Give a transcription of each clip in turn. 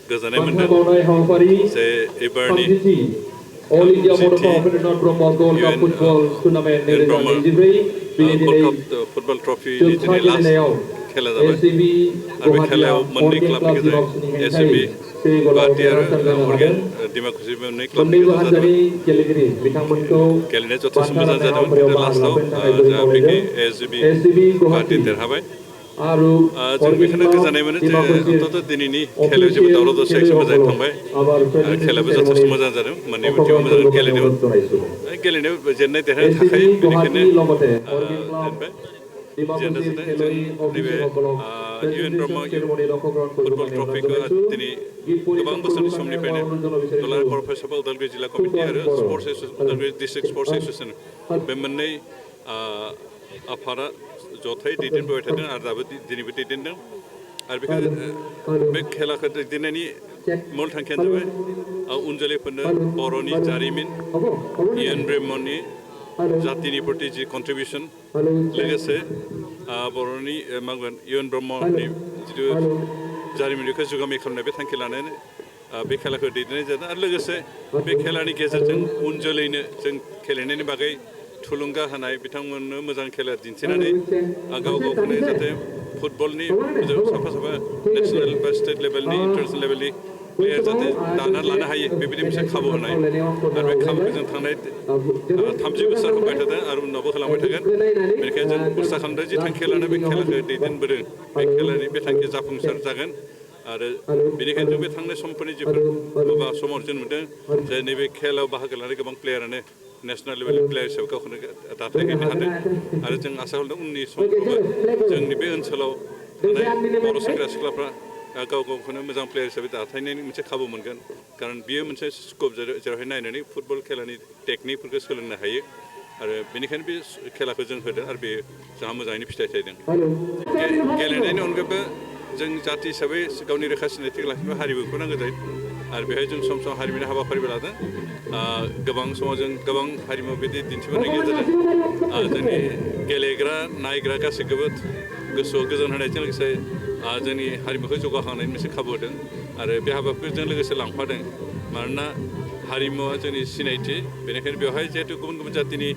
गोजोननाय मोनदों जे एबारनि All India Motor Cooperative North Brahma Gold Cup Football Tournament football ट्रफिनि दिनै लास्ट खेला जाबाय आरो बे खेलायाव मोननै क्लाबनि गेजेराव एसएबि गुवाहाटी आरो अरगेन डिमाकुसि मोननै क्लाबनि गेजेराव जादोंमोन गेलेनाया जथेस्थ मोजां जादोंमोन खिन्थु लास्टआव जोंहा बेखि एसएबि गुवाहाटी देरहाबाय जों बेखौनो गोजोननाय मोनो जे अन्तत दिनैनि खेलायाव जेबो दावराव दावसि एसे मोजाङै थांबाय खेलायाबो जथेस्थ मोजां जादों मोन्नैबो टिमा मोजां गेलेनायाव जेननाय देरहानाय थाखायो बेनिखायनो जेनबाय जेननो जादों जों नैबे इउएन ब्रह्म फुटबल ट्रफिखौ दिनै गोबां बोसोरनि समनिफ्रायनो दुलाराय बर' फरायसाफोर उदालगुरि जिल्ला कमिटि आरो उदालगुरि डिस्ट्रिक्ट स्पर्ट्स एसोसिएसन बे मोननै आफादा जथायै दैदेनबोबाय थादों आरो दाबो दिनैबो दैदेनदों आरो बेखौ बे खेलाखौ दैदेननायनि मुल थांखियानो जाबाय उन जोलैफोरनो बर'नि जारिमिन इउएन ब्रह्मनि जातिनि प्रति जि कन्ट्रिबिउसन लोगोसे बर'नि मा बुंगोन इउएन ब्रह्मनि जिथु जारिमिन बेखौ जुगामि खालामनाय बे थांखि लानानै बे खेलाखौ दैदेननाय जादों आरो लोगोसे बे खेलानि गेजेरजों उन जोलैनो जों गेलेनायनि बागै थुलुंगा होनाय बिथांमोननो मोजां खेला दिन्थिनानै गाव गावखौनो जाहाथे फुटबलनि साफा साफा नेसनेल बा स्टेट लेभेलनि इन्टारनेसनेल लेभेलनि प्लेयार जाहाथे दाना लानो हायो बेबायदि मोनसे खाबु होनाय आरो बे खाबुखौ जों थांनाय 30 बोसोर होबाय थादों आरो उनावबो होलांबाय थागोन बेनिखायनो जों आसा खालामदों जि थांखि लानानै बे खेलाखौ दैदेनबोदों बे खेलानि बे थांखिया जाफुंसार जागोन आरो बेनिखायनो जों बे थांनाय समफोरनि जिफोर माबा समाव जों नुदों जे नैबे खेलायाव बाहागो लानाय गोबां प्लेयारानो नेसनेल लेभेलनि प्लेयार हिसाबै गावखौनो दाथायहैनो हादों आरो जों आसा खालामदों उननि समफ्रावबो जोंनि बे ओनसोलाव थानाय बर' सेंग्रा सिख्लाफ्रा गाव गावखौनो मोजां प्लेयार हिसाबै दाथायनायनि मोनसे खाबु मोनगोन खारन बियो मोनसे स्कप जेरावहाय नायनानै फुटबल खेलानि टेकनिकफोरखौ सोलोंनो हायो आरो बेनिखायनो बे खेलाखौ जों होदों आरो बे जोंहा मोजाङैनो फिथाइ थायदों गेलेनायनि अनगायैबो जों जाति हिसाबै गावनि रोखा सिनायथि लाखिनोबा हारिमुखौ नांगौ जायो आरो बेहाय जों सम सम हारिमुनि हाबाफारिबो लादों गोबां समाव जों गोबां हारिमु बिदि दिन्थिबोनायनि गेजेरजों जोंनि गेलेग्रा नायग्रा गासैखौबो गोसोआव गोजोन होनायजों लोगोसे जोंनि हारिमुखौ जौगाखांनायनि मोनसे खाबु होदों आरो बे हाबाफारिजों लोगोसे लांफादों मानोना हारिमुवा जोंनि सिनायथि बेनिखायनो बेवहाय जिहेतु गुबुन गुबुन जातिनि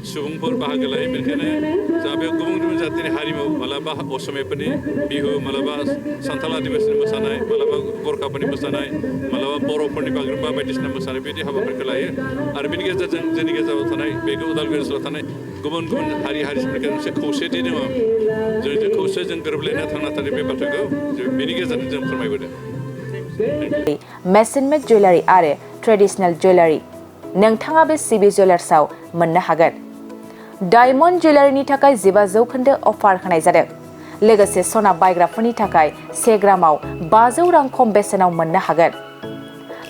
सुबुंफोर बाहागो लायो बेनिखायनो जा बेयाव गुबुन गुबुन जातिनि हारिमु मालाबा असमियाफोरनि बिहु मालाबा सान्थाल आदिबासिनि मोसानाय मालाबा गरखाफोरनि मोसानाय मालाबा बर'फोरनि बागुरुम्बा बायदिसिना मोसानाय बिदि हाबाफारिखौ लायो आरो बेनि गेजेरजों जोंनि गेजेराव थानाय बे उदालगुरि ओनसोलाव थानाय गुबुन गुबुन हारि हारिसाफोरनि मोनसे खौसेथि दङ जों खौसे जों गोरोबलायना थांना थानाय बे बाथ्राखौ बेनि गेजेरजों जों फोरमायबोदों मेसिन मेड जुवेलारि आरो ट्रेडिशनेल जुवेलारि नोंथाङा बे सिबि जुवेलार्सआव मोननो हागोन डायमन्ड जुवेलारिनि थाखाय 15% अफार होनाय जादों लोगोसे सना बायग्राफोरनि थाखाय 1 ग्रामाव 500 रां खम बेसेनाव मोननो हागोन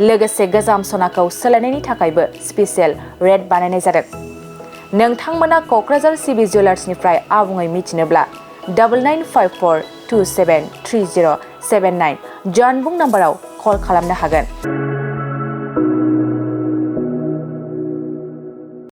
लोगोसे गोजाम सनाखौ सोलायनायनि थाखायबो स्पेशल रेट बानायनाय जादों नोंथांमोना क'क्राझार सिबि जुवेलार्सनिफ्राय आबुङै मिथिनोब्ला 9954273079 जानबुं नाम्बाराव कल खालामनो हागोन